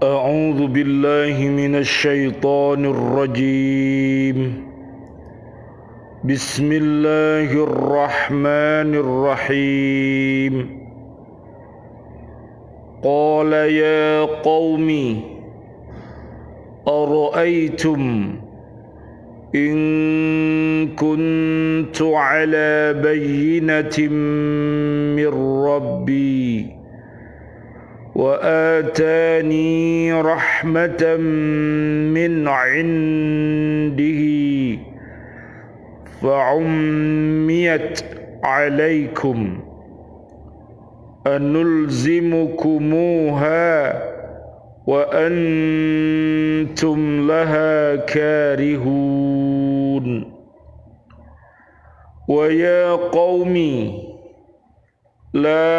أعوذ بالله من الشيطان الرجيم. بسم الله الرحمن الرحيم. قال يا قوم أرأيتم إن كنت على بينة من ربي وآتاني رحمة من عنده فعميت عليكم أنلزمكموها وأنتم لها كارهون. ويا قوم لا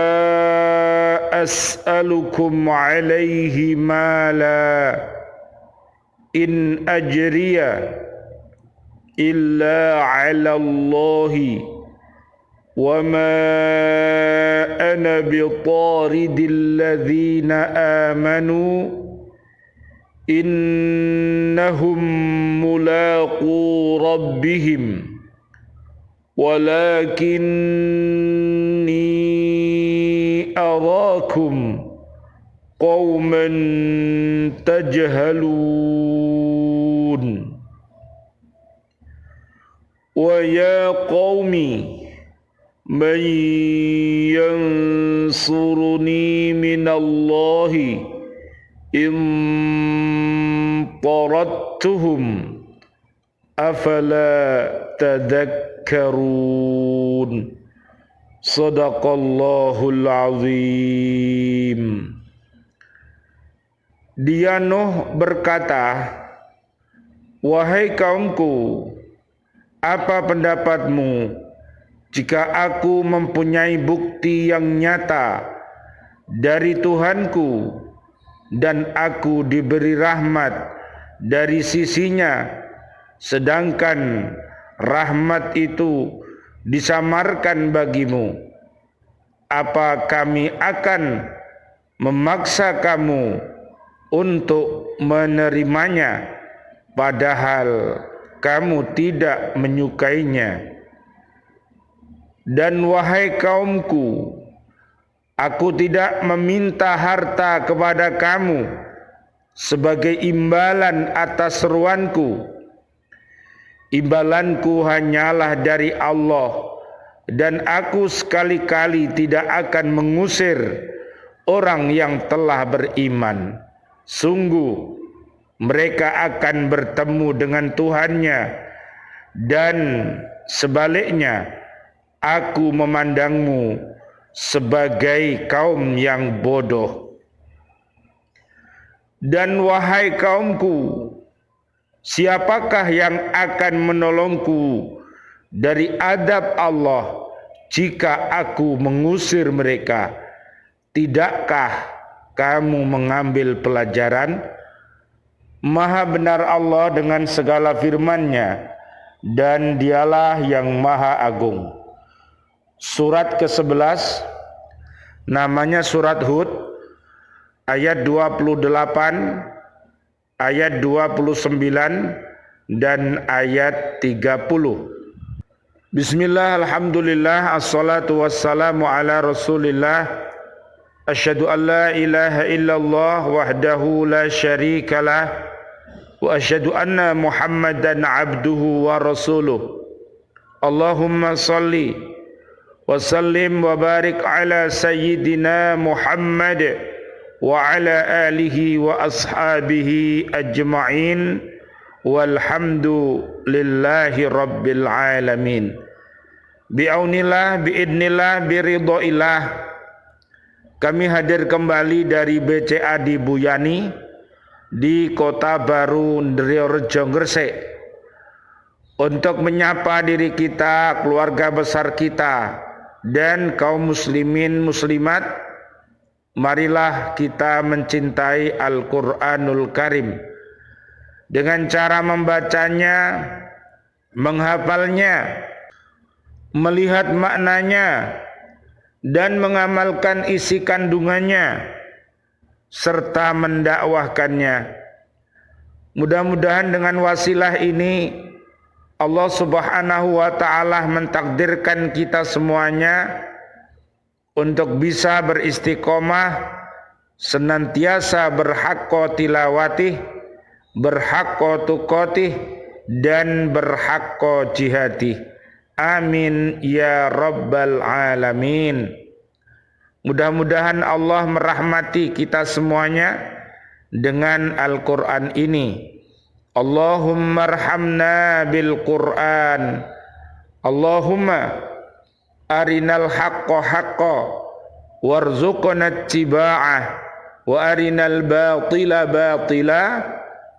أسألكم عليه مالا إن أجري إلا على الله وما أنا بطارد الذين آمنوا إنهم ملاقو ربهم ولكني أراكم قوما تجهلون. ويا قوم من ينصرني من الله إن طردتهم أفلا تذكرون. Sadaqallahul azim. Dia Nuh berkata, wahai kaumku, apa pendapatmu jika aku mempunyai bukti yang nyata dari Tuhanku dan aku diberi rahmat dari sisinya, sedangkan rahmat itu disamarkan bagimu? Apa kami akan memaksa kamu untuk menerimanya padahal kamu tidak menyukainya? Dan wahai kaumku, aku tidak meminta harta kepada kamu sebagai imbalan atas seruanku. Imbalanku hanyalah dari Allah, dan aku sekali-kali tidak akan mengusir orang yang telah beriman. Sungguh mereka akan bertemu dengan Tuhannya, dan sebaliknya aku memandangmu sebagai kaum yang bodoh. Dan wahai kaumku, siapakah yang akan menolongku dari adab Allah jika aku mengusir mereka? Tidakkah kamu mengambil pelajaran? Maha benar Allah dengan segala firman-Nya, dan Dialah yang Maha Agung. Surat ke-11 namanya surat Hud, ayat 28, ayat 29 dan ayat 30. Bismillah, alhamdulillah, assalatu wassalamu ala rasulillah. Asyhadu an la ilaha illallah wahdahu la syarikalah, wa asyhadu anna Muhammadan abduhu wa rasuluh. Allahumma salli wa sallim wa barik ala sayyidina Muhammad wa ala alihi wa ashabihi ajma'in walhamdulillahi rabbil alamin. Bi'aunillah, bi'idnillah, biridhoillah, kami hadir kembali dari BCA di Buyani di Kota Baru Ndreorejo Gresik untuk menyapa diri kita, keluarga besar kita, dan kaum muslimin muslimat. Marilah kita mencintai Al-Quranul Karim dengan cara membacanya, menghafalnya, melihat maknanya, dan mengamalkan isi kandungannya, serta mendakwahkannya. Mudah-mudahan dengan wasilah ini Allah Subhanahu wa ta'ala mentakdirkan kita semuanya untuk bisa beristiqomah, senantiasa berhaqqa tilawatih, berhaqqa tuqatih, dan berhaqqa jihadih. Amin ya rabbal alamin. Mudah-mudahan Allah merahmati kita semuanya dengan Al-Quran ini. Allahumma arhamna bil Quran. Allahumma arinal haqqa haqqa warzuqna ittiba'ah wa arinal batila batila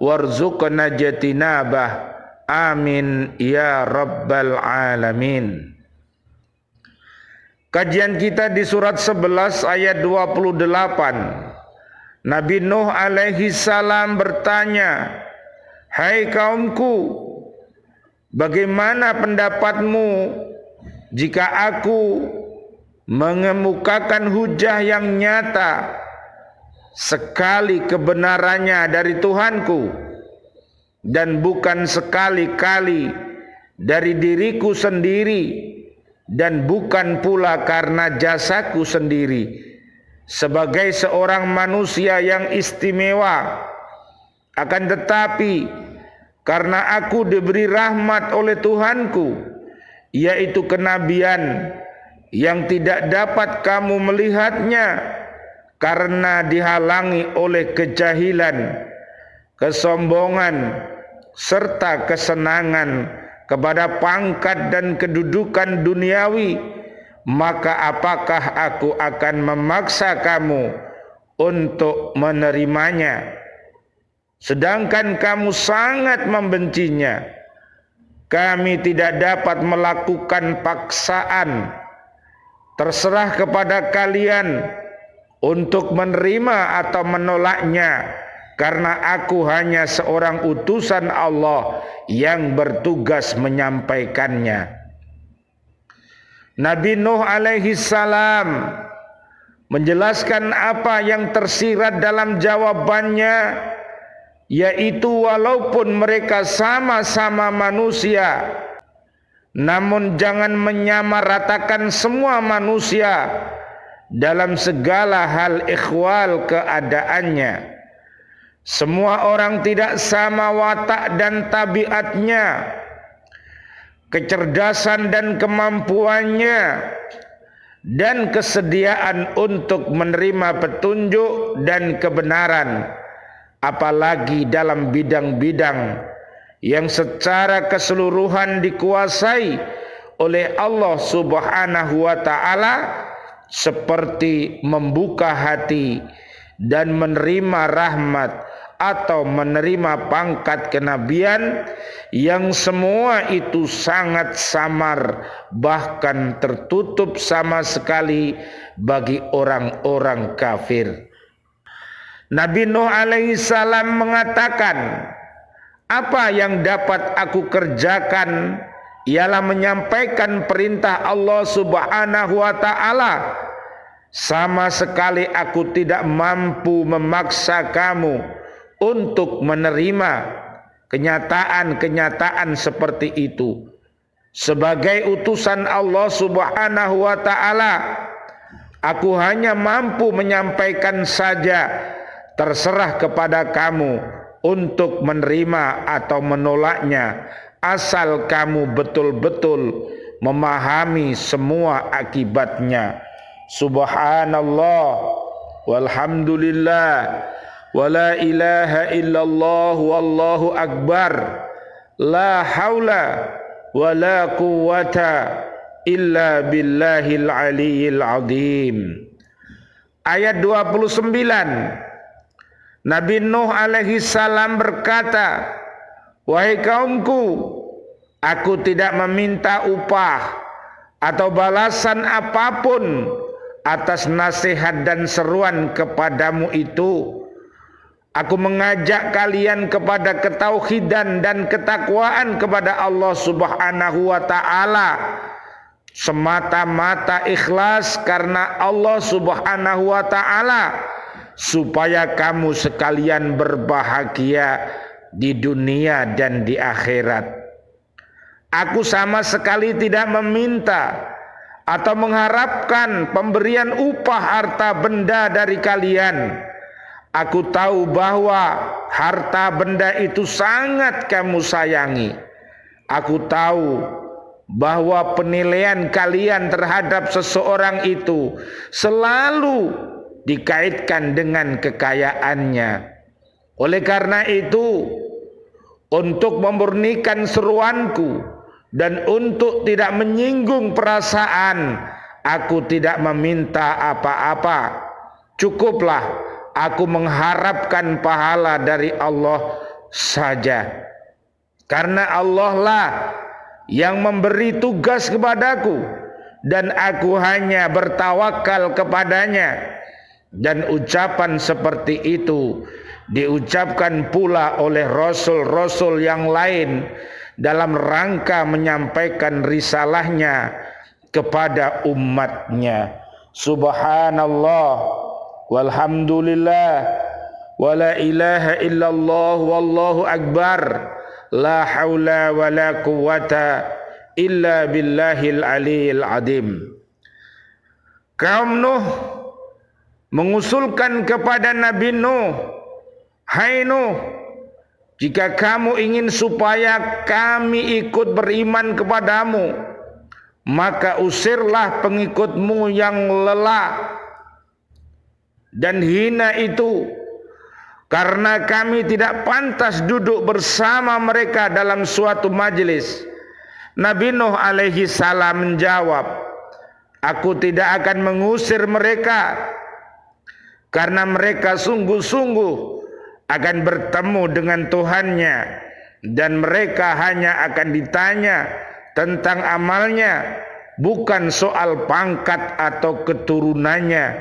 warzuqna jatinabah. Amin ya rabbal alamin. Kajian kita di surat 11 ayat 28. Nabi Nuh alaihi salam bertanya, "Hai kaumku, bagaimana pendapatmu jika aku mengemukakan hujah yang nyata sekali kebenarannya dari Tuhanku dan bukan sekali-kali dari diriku sendiri dan bukan pula karena jasaku sendiri sebagai seorang manusia yang istimewa, akan tetapi karena aku diberi rahmat oleh Tuhanku, yaitu kenabian yang tidak dapat kamu melihatnya karena dihalangi oleh kejahilan, kesombongan, serta kesenangan kepada pangkat dan kedudukan duniawi, maka apakah aku akan memaksa kamu untuk menerimanya, sedangkan kamu sangat membencinya? Kami tidak dapat melakukan paksaan. Terserah kepada kalian untuk menerima atau menolaknya, karena aku hanya seorang utusan Allah yang bertugas menyampaikannya. Nabi Nuh alaihi salam menjelaskan apa yang tersirat dalam jawabannya, yaitu walaupun mereka sama-sama manusia, namun jangan menyamaratakan semua manusia dalam segala hal ikhwal keadaannya. Semua orang tidak sama watak dan tabiatnya, kecerdasan dan kemampuannya, dan kesediaan untuk menerima petunjuk dan kebenaran, apalagi dalam bidang-bidang yang secara keseluruhan dikuasai oleh Allah Subhanahu wa ta'ala, seperti membuka hati dan menerima rahmat atau menerima pangkat kenabian, yang semua itu sangat samar, bahkan tertutup sama sekali bagi orang-orang kafir. Nabi Nuh alaihi salam mengatakan, apa yang dapat aku kerjakan ialah menyampaikan perintah Allah Subhanahu wa ta'ala. Sama sekali aku tidak mampu memaksa kamu untuk menerima kenyataan-kenyataan seperti itu. Sebagai utusan Allah Subhanahu wa ta'ala, aku hanya mampu menyampaikan saja. Terserah kepada kamu untuk menerima atau menolaknya, asal kamu betul-betul memahami semua akibatnya. Subhanallah walhamdulillah wala ilaha illallah wallahu akbar, la haula wala quwwata illa billahil aliyyil azim. Ayat 29, Nabi Nuh alaihi salam berkata, wahai kaumku, aku tidak meminta upah atau balasan apapun atas nasihat dan seruan kepadamu itu. Aku mengajak kalian kepada ketauhidan dan ketakwaan kepada Allah Subhanahu wa ta'ala, semata-mata ikhlas karena Allah Subhanahu wa ta'ala, supaya kamu sekalian berbahagia di dunia dan di akhirat. Aku sama sekali tidak meminta atau mengharapkan pemberian upah harta benda dari kalian. Aku tahu bahwa harta benda itu sangat kamu sayangi. Aku tahu bahwa penilaian kalian terhadap seseorang itu selalu dikaitkan dengan kekayaannya. Oleh karena itu, untuk memurnikan seruanku dan untuk tidak menyinggung perasaan, aku tidak meminta apa-apa. Cukuplah aku mengharapkan pahala dari Allah saja. Karena Allah lah yang memberi tugas kepadaku dan aku hanya bertawakal kepadanya. Dan ucapan seperti itu diucapkan pula oleh rasul-rasul yang lain dalam rangka menyampaikan risalahnya kepada umatnya. Subhanallah walhamdulillah wala ilaha illallah wallahu akbar la haula wala quwata illa billahil aliyil adim. Kaum Nuh mengusulkan kepada Nabi Nuh, "Hai Nuh, jika kamu ingin supaya kami ikut beriman kepadamu, maka usirlah pengikutmu yang lelah dan hina itu, karena kami tidak pantas duduk bersama mereka dalam suatu majelis." Nabi Nuh alaihi salam menjawab, "Aku tidak akan mengusir mereka, karena mereka sungguh-sungguh akan bertemu dengan Tuhannya, dan mereka hanya akan ditanya tentang amalnya, bukan soal pangkat atau keturunannya,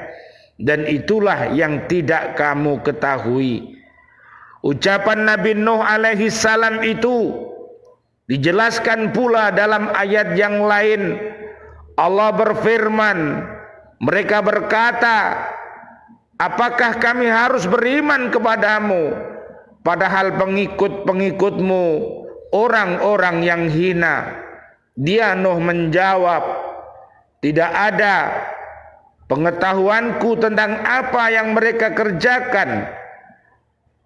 dan itulah yang tidak kamu ketahui." Ucapan Nabi Nuh alaihi salam itu dijelaskan pula dalam ayat yang lain. Allah berfirman, mereka berkata, "Apakah kami harus beriman kepadamu, padahal pengikut-pengikutmu orang-orang yang hina?" Dia Nuh menjawab, "Tidak ada pengetahuanku tentang apa yang mereka kerjakan.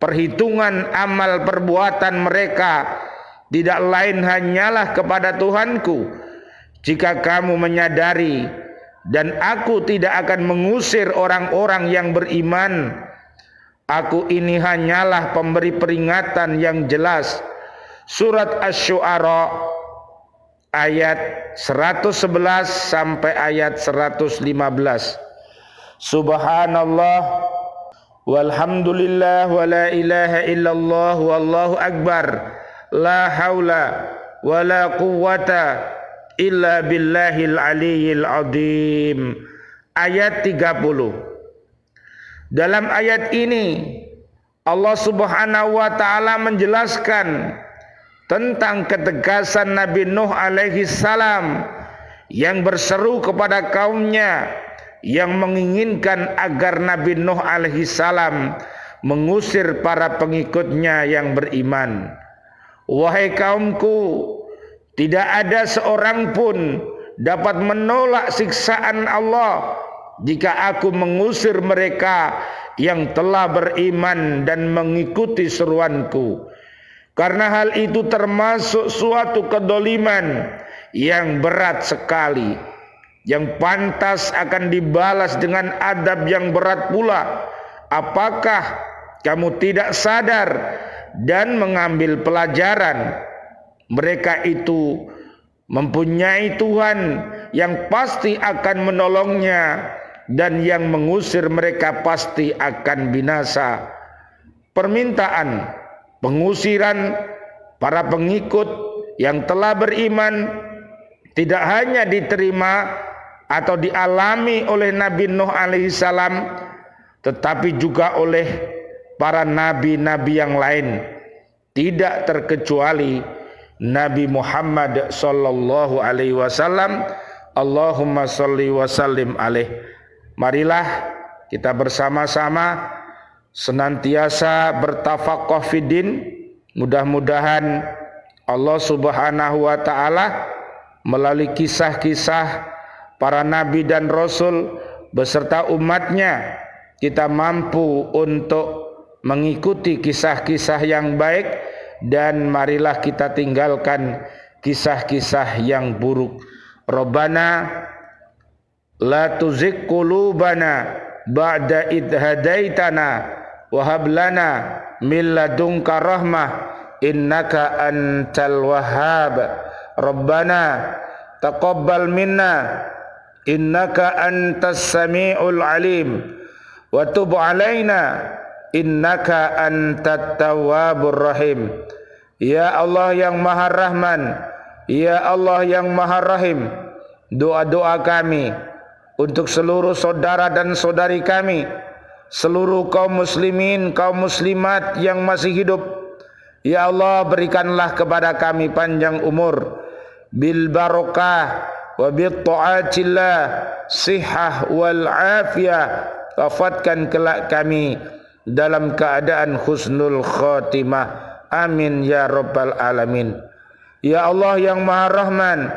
Perhitungan amal perbuatan mereka tidak lain hanyalah kepada Tuhanku. Jika kamu menyadari, dan aku tidak akan mengusir orang-orang yang beriman. Aku ini hanyalah pemberi peringatan yang jelas." Surat Asy-Syu'ara ayat 111 sampai ayat 115. Subhanallah walhamdulillah wala ilaha illallah wallahu akbar la haula wala quwwata illa billahil aliyil adim. Ayat 30. Dalam ayat ini Allah Subhanahu wa taala menjelaskan tentang ketegasan Nabi Nuh alaihi salam yang berseru kepada kaumnya, yang menginginkan agar Nabi Nuh alaihi salam mengusir para pengikutnya yang beriman. "Wahai kaumku, tidak ada seorang pun dapat menolak siksaan Allah jika aku mengusir mereka yang telah beriman dan mengikuti seruanku. Karena hal itu termasuk suatu kedoliman yang berat sekali, yang pantas akan dibalas dengan adab yang berat pula. Apakah kamu tidak sadar dan mengambil pelajaran? Mereka itu mempunyai Tuhan yang pasti akan menolongnya, dan yang mengusir mereka pasti akan binasa." Permintaan pengusiran para pengikut yang telah beriman tidak hanya diterima atau dialami oleh Nabi Nuh alaihissalam, tetapi juga oleh para nabi-nabi yang lain, tidak terkecuali Nabi Muhammad sallallahu alaihi wasallam. Allahumma sholli wa sallim alaih. Marilah kita bersama-sama senantiasa bertafaqquh fiddin. Mudah-mudahan Allah Subhanahu wa taala melalui kisah-kisah para nabi dan rasul beserta umatnya, kita mampu untuk mengikuti kisah-kisah yang baik, dan marilah kita tinggalkan kisah-kisah yang buruk. Rabbana la tuzigh qulubana ba'da idh hadaitana wa hab lana min ladunka rahmah innaka antal wahhab. Rabbana taqabbal minna innaka antas samiul alim wa tub alaina innaka antat tawwabur rahim. Ya Allah yang Maha Rahman, ya Allah yang Maha Rahim, doa-doa kami untuk seluruh saudara dan saudari kami, seluruh kaum muslimin, kaum muslimat yang masih hidup, ya Allah berikanlah kepada kami panjang umur, bil barakah wa bit taatillah, sihah wal afiyah, wafatkan kelak kami dalam keadaan husnul khatimah. Amin ya rabbal alamin. Ya Allah yang Maha Rahman,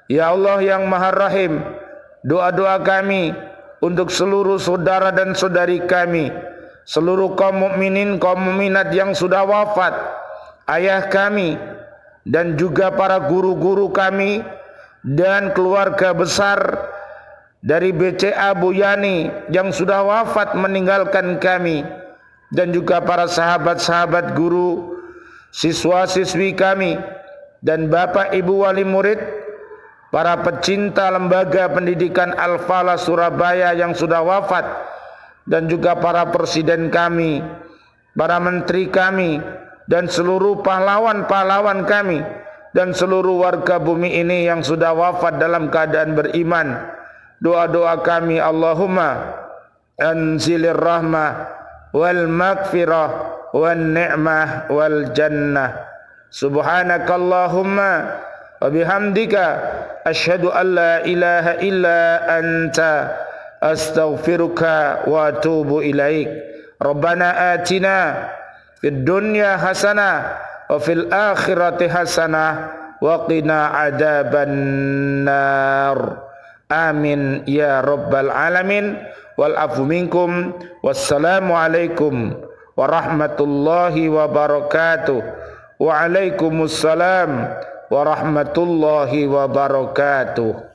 ya Allah yang Maha Rahim, doa-doa kami untuk seluruh saudara dan saudari kami, seluruh kaum mukminin, kaum mukminat yang sudah wafat, ayah kami dan juga para guru-guru kami dan keluarga besar dari BCA Bu Yani yang sudah wafat meninggalkan kami, dan juga para sahabat-sahabat guru, siswa-siswi kami, dan bapak ibu wali murid, para pecinta lembaga pendidikan Al-Falah Surabaya yang sudah wafat, dan juga para presiden kami, para menteri kami, dan seluruh pahlawan-pahlawan kami, dan seluruh warga bumi ini yang sudah wafat dalam keadaan beriman. Doa-doa kami, Allahumma anzilir rahmah wal maghfirah wan ni'mah wal jannah. Subhanakallahumma wa bihamdika asyhadu an la ilaha illa anta astaghfiruka wa atubu ilaik. Rabbana atina fid dunya hasanah wa fil akhirati hasanah wa qina adzaban nar. Amin ya rabbal alamin. Wal afu minkum. Wassalamu alaikum warahmatullahi wabarakatuh. Waalaikumsalam warahmatullahi wabarakatuh.